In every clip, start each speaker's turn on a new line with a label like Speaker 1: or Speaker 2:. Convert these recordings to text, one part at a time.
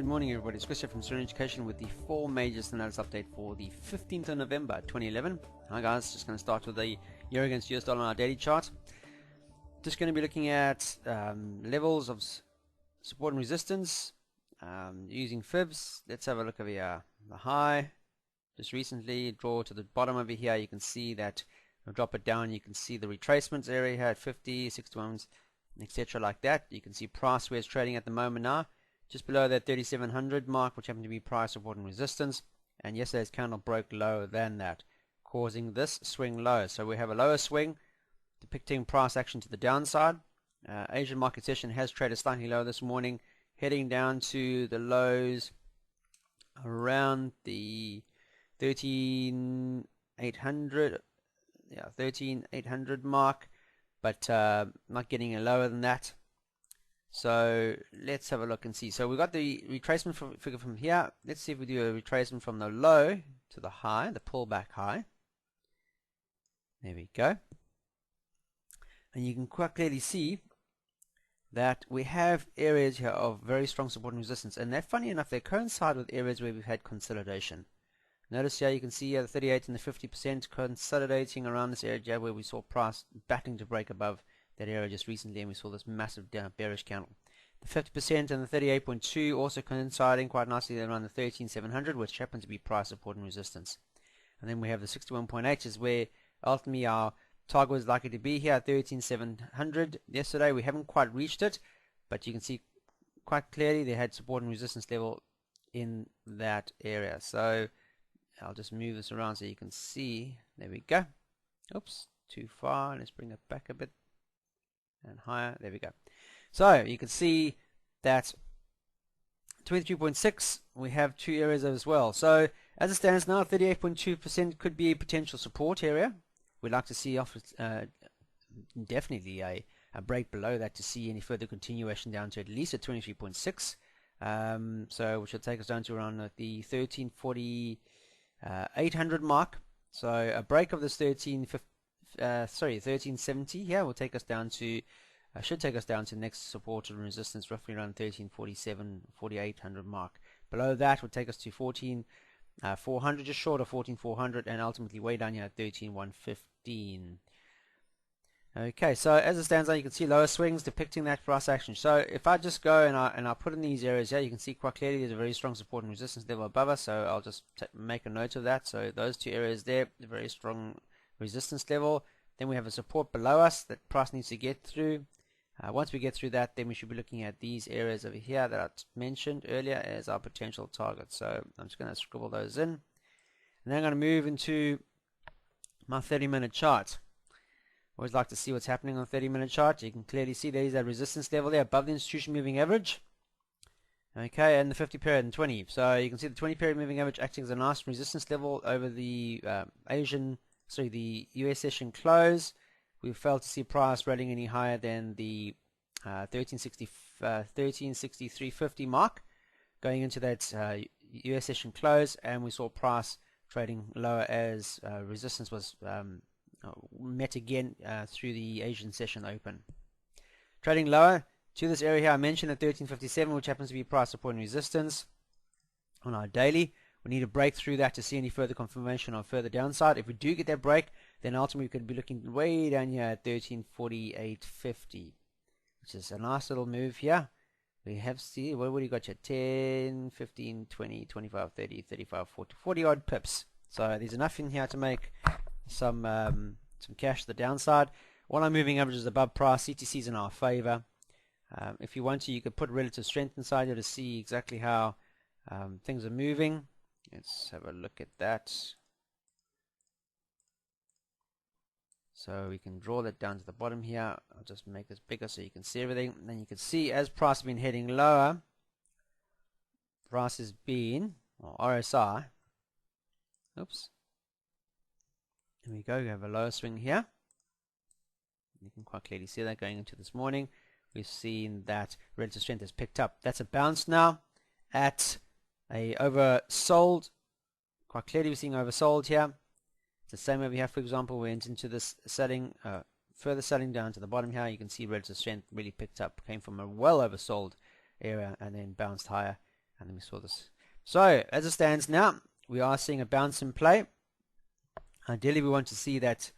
Speaker 1: Good morning everybody, it's Chris here from Student Education with the 4 major analysis update for the 15th of November 2011. Hi guys, just going to start with the Euro against US dollar on our daily chart. Just going to be looking at levels of support and resistance using fibs. Let's have a look over here. The high, just recently draw to the bottom over here. You can see that I'll drop it down. You can see the retracements area here at 50, 61s, etc. like that. You can see price where it's trading at the moment now. Just below that 3700 mark, which happened to be price support and resistance, and yesterday's candle broke lower than that, causing this swing low. So we have a lower swing depicting price action to the downside. Asian market session has traded slightly lower this morning, heading down to the lows around the 13800 mark, but not getting any lower than that. So let's have a look and see. So we got the retracement figure from here. Let's see if we do a retracement from the low to the high, the pullback high. There we go. And you can quite clearly see that we have areas here of very strong support and resistance, and that, funny enough, they coincide with areas where we've had consolidation. Notice here you can see here the 38 and the 50% consolidating around this area where we saw price battling to break above that area just recently, and we saw this massive bearish candle. The 50% and the 38.2 also coinciding quite nicely around the 13700, which happens to be price support and resistance. And then we have the 61.8 is where ultimately our target was likely to be here at 13700 yesterday. We haven't quite reached it, but you can see quite clearly they had support and resistance level in that area. So I'll just move this around so you can see. There we go. Oops, too far. Let's bring it back a bit and higher. There we go. So you can see that 23.6 we have two areas as well. So as it stands now, 38.2% could be a potential support area. We'd like to see off definitely a break below that to see any further continuation down to at least at 23.6. So which will take us down to around the 1340 mark. So a break of this 1370 here will take us down to should take us down to the next support and resistance roughly around 1347 4800 mark. Below that would take us to 14400, just short of 14400, and ultimately way down here at 13115. Okay, so as it stands now, you can see lower swings depicting that price action. So if I just go and I put in these areas here, you can see quite clearly there's a very strong support and resistance level above us. So I'll just make a note of that. So those two areas there, the very strong resistance level. Then we have a support below us that price needs to get through. Once we get through that, then we should be looking at these areas over here that I mentioned earlier as our potential targets. So I'm just going to scribble those in, and then I'm going to move into my 30-minute chart. Always like to see what's happening on 30-minute chart. You can clearly see there is that resistance level there above the institution moving average. Okay, and the 50 period and 20. So you can see the 20 period moving average acting as a nice resistance level over the the US session close. We failed to see price rallying any higher than the 1363.50 mark going into that US session close, and we saw price trading lower as resistance was met again through the Asian session open. Trading lower to this area here, I mentioned at 1357, which happens to be price support and resistance on our daily. We need to break through that to see any further confirmation of further downside. If we do get that break, then ultimately we could be looking way down here at 1348.50, which is a nice little move here. We have see what would you got here? 10, 15, 20, 25, 30, 35, 40, 40 odd pips. So there's enough in here to make some cash to the downside. All our moving averages above price. CTC's in our favor. If you want to, you could put relative strength inside here to see exactly how things are moving. Let's have a look at that. So we can draw that down to the bottom here. I'll just make this bigger so you can see everything. And then you can see as price has been heading lower, price has been, or RSI, oops, there we go, we have a lower swing here. You can quite clearly see that going into this morning. We've seen that relative strength has picked up. That's a bounce now at a oversold. Quite clearly we're seeing oversold here. It's the same over here. For example, we went into this selling, further selling down to the bottom here. You can see relative strength really picked up, came from a well oversold area and then bounced higher and then we saw this. So as it stands now, we are seeing a bounce in play. Ideally we want to see that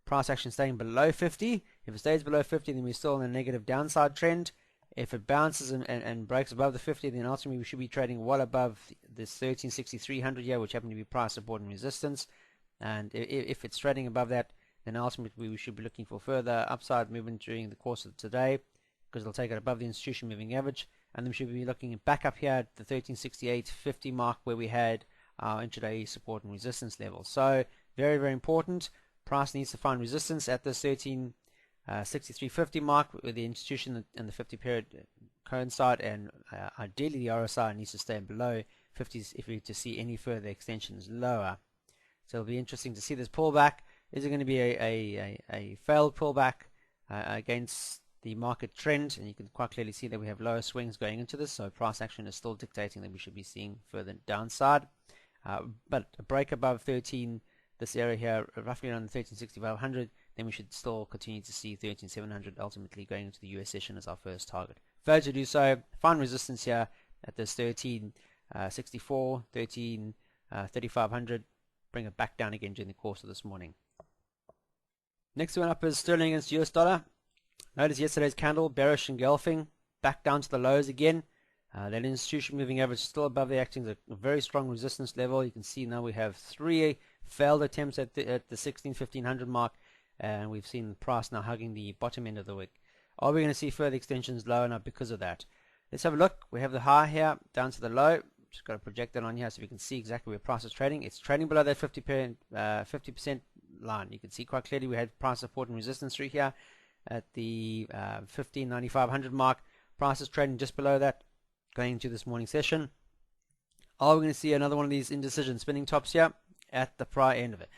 Speaker 1: price action staying below 50. If it stays below 50, then we're still in a negative downside trend. If it bounces and breaks above the 50, then ultimately we should be trading well above this 136300 here, which happen to be price support and resistance. And if it's trading above that, then ultimately we should be looking for further upside movement during the course of today, because it'll take it above the institution moving average, and then we should be looking back up here at the 1368.50 mark, where we had our intraday support and resistance level. So very, very important. Price needs to find resistance at this 1363.50 mark, where the institution and the 50 period coincide, and ideally the RSI needs to stay below 50s if we to see any further extensions lower. So it'll be interesting to see this pullback. Is it going to be a failed pullback against the market trend? And you can quite clearly see that we have lower swings going into this, so price action is still dictating that we should be seeing further downside. But a break above 13, this area here, roughly around the 136500, then we should still continue to see 13700 ultimately going into the US session as our first target. Failure to do so, find resistance here at this 1364, 3500, bring it back down again during the course of this morning. Next one up is sterling against US dollar. Notice yesterday's candle, bearish engulfing, back down to the lows again. That institution moving average still above the acting as a very strong resistance level. You can see now we have 3 failed attempts at the 1500 mark, and we've seen the price now hugging the bottom end of the wick. Are we going to see further extensions lower now because of that? Let's have a look. We have the high here down to the low. Just got to project that on here so we can see exactly where price is trading. It's trading below that 50% line. You can see quite clearly we had price support and resistance through here at the 15.9500 mark. Price is trading just below that going into this morning session. Are we going to see another one of these indecision spinning tops here at the prior end of it?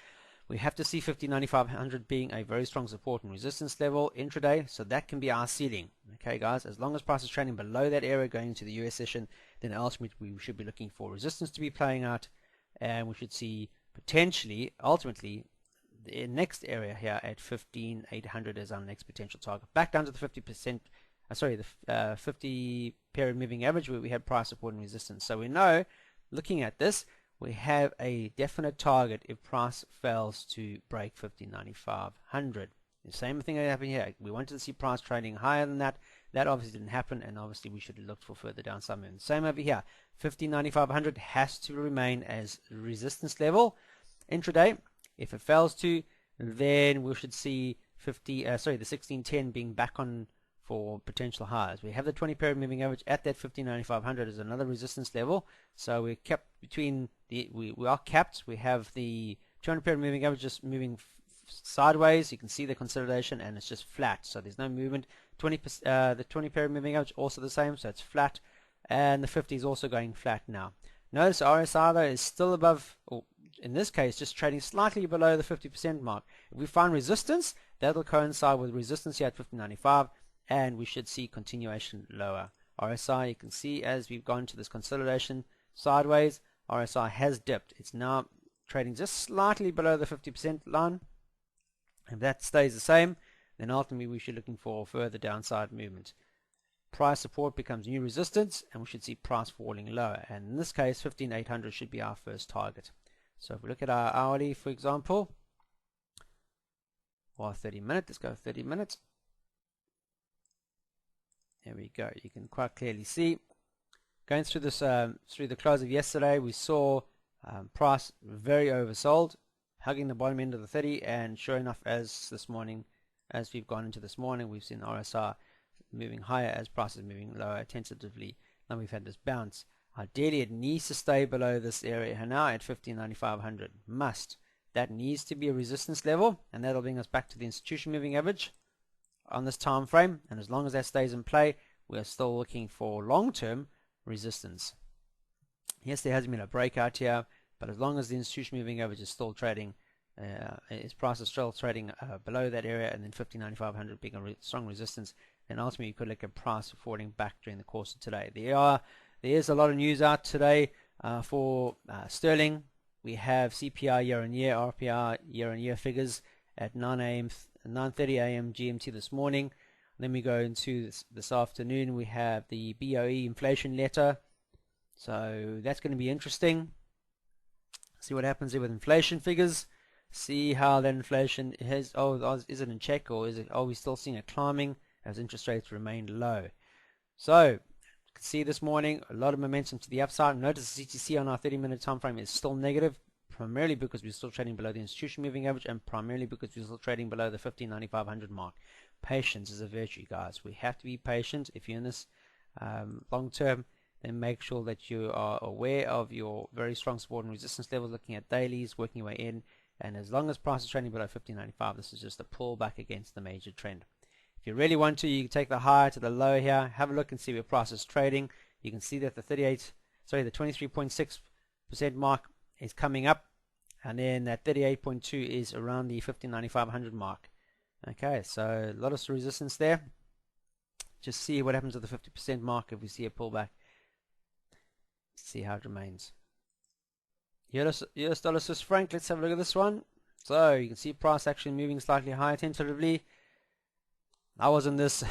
Speaker 1: We have to see 15.9500 being a very strong support and resistance level intraday, so that can be our ceiling. Okay, guys, as long as price is trading below that area going into the US session, then ultimately we should be looking for resistance to be playing out, and we should see potentially, ultimately, the next area here at 15.800 as our next potential target. Back down to the 50%, the 50 period moving average where we had price support and resistance. So we know, looking at this, we have a definite target if price fails to break 15.9500. The same thing that happened here. We wanted to see price trading higher than that. That obviously didn't happen, and obviously we should have looked for further downside movement. Same over here. 15.9500 has to remain as resistance level intraday. If it fails to, then we should see the 1610 being back on for potential highs. We have the 20 period moving average at that 15.9500 as another resistance level. So we're kept between we are capped. We have the 200 period moving average just moving sideways. You can see the consolidation, and it's just flat. So there's no movement. The 20 period moving average also the same, so it's flat, and the 50 is also going flat now. Notice RSI though is still above, or in this case just trading slightly below the 50% mark. If we find resistance, that'll coincide with resistance here at 15.95, and we should see continuation lower. RSI, you can see as we've gone to this consolidation sideways, RSI has dipped. It's now trading just slightly below the 50% line. If that stays the same, then ultimately we should be looking for further downside movement. Price support becomes new resistance, and we should see price falling lower. And in this case, 15.800 should be our first target. So if we look at our hourly, for example, or 30 minute, let's go 30 minutes. There we go. You can quite clearly see going through this through the close of yesterday, we saw price very oversold, hugging the bottom end of the 30, and sure enough, as we've gone into this morning, we've seen RSI moving higher as price is moving lower tentatively. Now we've had this bounce. Ideally, it needs to stay below this area now at 15.9500. Must. That needs to be a resistance level, and that'll bring us back to the institution moving average on this time frame. And as long as that stays in play, we're still looking for long-term resistance. Yes, there has been a breakout here, but as long as the institution moving average is still trading, its price is still trading below that area, and then 15.9500 being a strong resistance, then ultimately you could look at price falling back during the course of today. There is a lot of news out today for sterling. We have CPI year-on-year, RPI year-on-year figures at 9:30 a.m. GMT this morning. Then we go into this afternoon. We have the BOE inflation letter So that's going to be interesting. See what happens here with inflation figures. See how that inflation is. Is it in check, or are we still seeing it climbing as interest rates remain low? So you can see this morning a lot of momentum to the upside. Notice the CTC on our 30-minute time frame is still negative, primarily because we're still trading below the institution moving average, and primarily because we're still trading below the 15.9500 mark. Patience is a virtue, guys. We have to be patient. If you're in this long term, then make sure that you are aware of your very strong support and resistance levels, looking at dailies, working your way in, and as long as price is trading below 15.95, this is just a pullback against the major trend. If you really want to, you can take the high to the low here, have a look and see where price is trading. You can see that the 23.6% mark is coming up, and then that 38.2 is around the 15.9500 mark. Okay, so a lot of resistance there. Just see what happens at the 50% mark if we see a pullback. See how it remains. US dollar Swiss franc, let's have a look at this one. So you can see price actually moving slightly higher tentatively. I was in this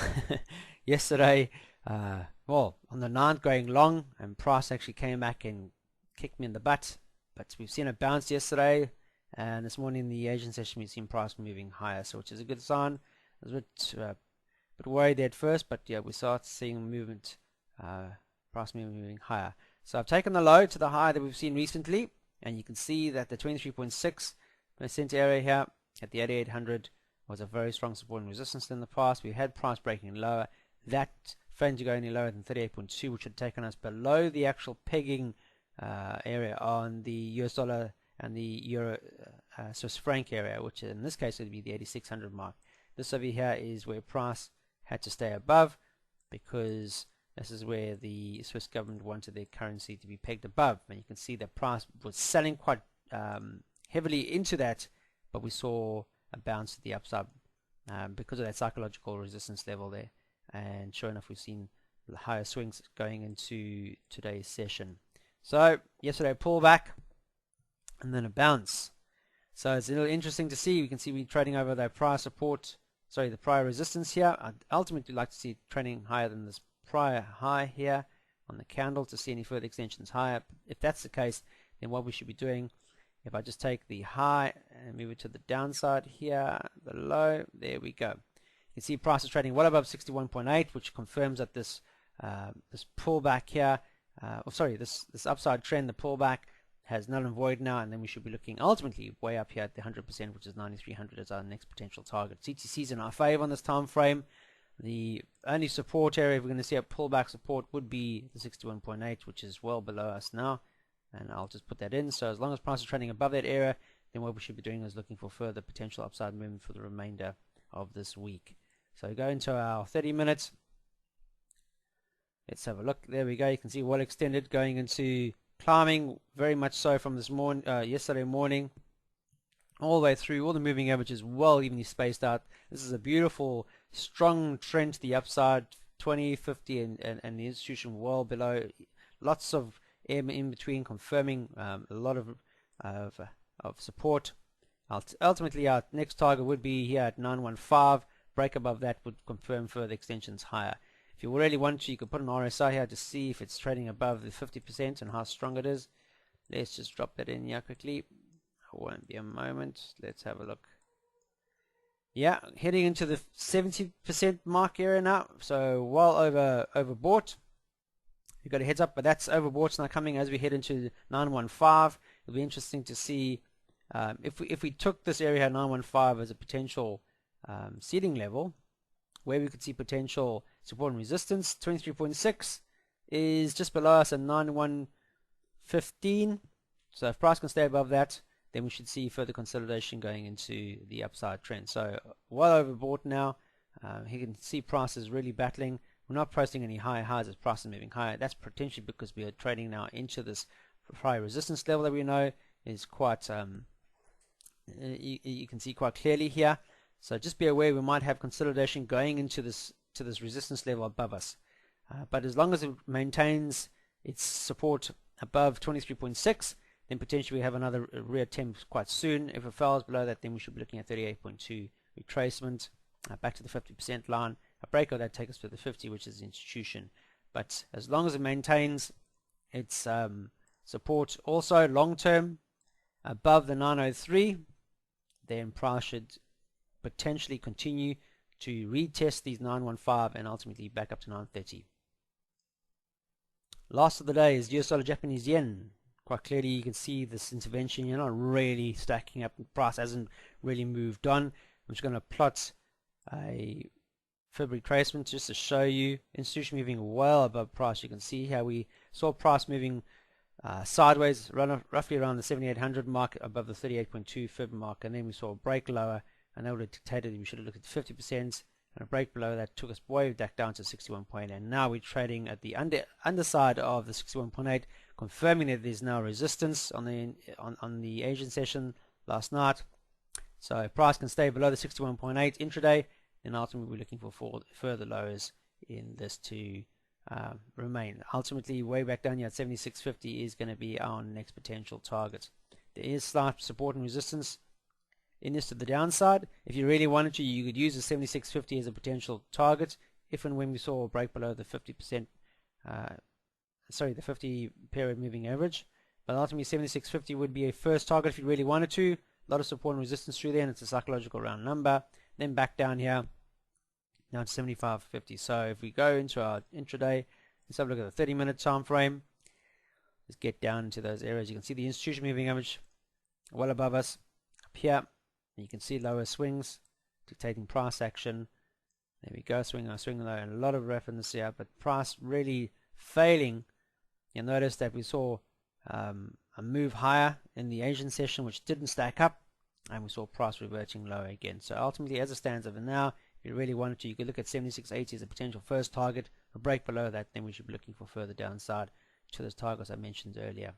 Speaker 1: yesterday, well, on the 9th going long, and price actually came back and kicked me in the butt. But we've seen it bounce yesterday, and this morning in the Asian session we've seen price moving higher, so which is a good sign. I was a bit worried there at first, but yeah, we start seeing movement, price moving higher. So I've taken the low to the high that we've seen recently, and you can see that the 23.6% area here at the 8800 was a very strong support and resistance in the past. We had price breaking lower. That failing to go any lower than 38.2, which had taken us below the actual pegging area on the US dollar and the Euro Swiss franc area, which in this case would be the 8600 mark. This over here is where price had to stay above, because this is where the Swiss government wanted their currency to be pegged above, and you can see that price was selling quite heavily into that, but we saw a bounce to the upside because of that psychological resistance level there, and sure enough we've seen higher swings going into today's session. So yesterday a pullback and then a bounce, so it's a little interesting to see. We can see we're trading over that prior support, sorry, the prior resistance here. I'd ultimately like to see it trading higher than this prior high here on the candle to see any further extensions higher. If that's the case, then what we should be doing, if I just take the high and move it to the downside here, the low, there we go. You can see price is trading well above 61.8, which confirms that this this pullback here, this upside trend, the pullback, has null and void now, and then we should be looking ultimately way up here at the 100%, which is 9300 as our next potential target. CTC is in our favor on this time frame. The only support area, if we're going to see a pullback support, would be the 61.8, which is well below us now, and I'll just put that in. So as long as price is trading above that area, then what we should be doing is looking for further potential upside movement for the remainder of this week. So go into our 30 minutes. Let's have a look. There we go. You can see well extended, going into climbing very much so from this morning, yesterday morning, all the way through. All the moving averages well evenly spaced out. This is a beautiful strong trend to the upside, 20, 50 and the institution well below. Lots of air in between, confirming a lot of support. Ultimately our next target would be here at 915. Break above that would confirm further extensions higher. If you really want to, you could put an RSI here to see if it's trading above the 50% and how strong it is. Let's just drop that in here quickly. It won't be a moment. Let's have a look. Yeah, heading into the 70% mark area now, so well overbought. You've got a heads up, but that's overbought now coming as we head into 915. It'll be interesting to see if we took this area 915 as a potential seeding level, where we could see potential support and resistance. 23.6 is just below us at 9115. So if price can stay above that, then we should see further consolidation going into the upside trend. So well overbought now. You can see prices really battling. We're not posting any higher highs as price is moving higher. That's potentially because we are trading now into this prior resistance level that we know is quite, you can see quite clearly here. So just be aware we might have consolidation going into this resistance level above us. But as long as it maintains its support above 23.6, then potentially we have another reattempt quite soon. If it falls below that, then we should be looking at 38.2 retracement, back to the 50% line. A break of that takes us to the 50, which is the institution. But as long as it maintains its support also long term above the 903, then price should potentially continue to retest these 915 and ultimately back up to 930. Last of the day is US dollar Japanese yen. Quite clearly you can see this intervention, you're not really stacking up, the price hasn't really moved on. I'm just going to plot a fib retracement just to show you institution moving well above price. You can see how we saw price moving sideways roughly around the 7800 mark above the 38.2 fib mark, and then we saw a break lower, and that would have dictated we should have looked at 50%, and a break below that took us way back down to 61.8, and now we're trading at the underside of the 61.8, confirming that there's now resistance on the Asian session last night. So if price can stay below the 61.8 intraday, then ultimately we're looking for further lows in this to remain. Ultimately, way back down here at 76.50 is going to be our next potential target. There is slight support and resistance in this to the downside. If you really wanted to, you could use the 76.50 as a potential target if and when we saw a break below the 50%, the 50 period moving average. But ultimately 76.50 would be a first target if you really wanted to. A lot of support and resistance through there, and it's a psychological round number. Then back down here, down to 75.50. So if we go into our intraday, let's have a look at the 30-minute time frame. Let's get down into those areas. You can see the institution moving average well above us up here. You can see lower swings dictating price action. There we go, swing low, and a lot of reference here, but price really failing. You'll notice that we saw a move higher in the Asian session, which didn't stack up, and we saw price reverting lower again. So ultimately, as it stands over now, if you really wanted to, you could look at 76.80 as a potential first target. A break below that, then we should be looking for further downside to those targets I mentioned earlier.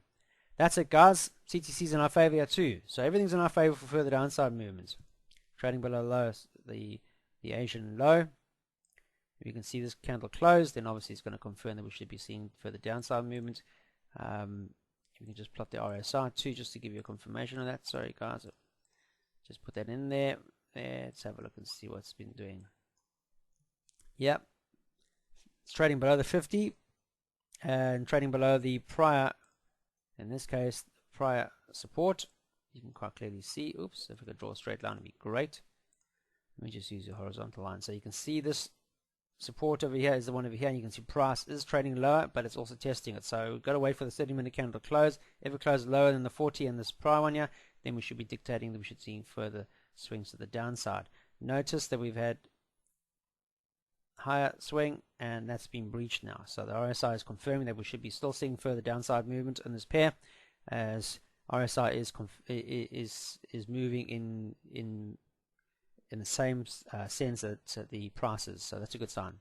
Speaker 1: That's it, guys. CTC's in our favor here too, so everything's in our favor for further downside movements. Trading below low, the Asian low. If you can see this candle closed, then obviously it's going to confirm that we should be seeing further downside movement. You can just plot the RSI too, just to give you a confirmation of that. Sorry, guys. Just put that in there. Let's have a look and see what's been doing. Yep. It's trading below the 50 and trading below the prior, in this case, prior support. You can quite clearly see. Oops, if we could draw a straight line, it'd be great. Let me just use a horizontal line. So you can see this support over here is the one over here, and you can see price is trading lower, but it's also testing it. So we've got to wait for the 30-minute candle to close. If it closes lower than the 40 and this prior one here, then we should be dictating that we should see further swings to the downside. Notice that we've had higher swing, and that's been breached now. So the RSI is confirming that we should be still seeing further downside movement in this pair, as RSI is moving in the same sense that the prices. So that's a good sign.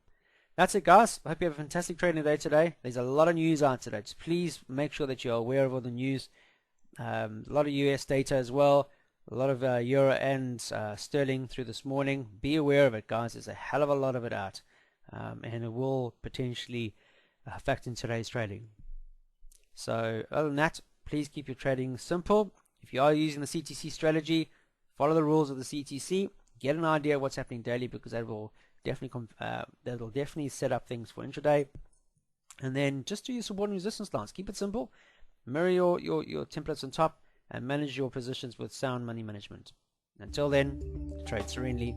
Speaker 1: That's it, guys. I hope you have a fantastic trading day today. There's a lot of news out today. Just please make sure that you're aware of all the news. A lot of US data as well. A lot of euro and sterling through this morning. Be aware of it, guys. There's a hell of a lot of it out, and it will potentially affect in today's trading. So other than that, please keep your trading simple. If you are using the CTC strategy, follow the rules of the CTC. Get an idea of what's happening daily, because that will definitely set up things for intraday. And then just do your support and resistance lines. Keep it simple. Mirror your templates on top, and manage your positions with sound money management. Until then, trade serenely.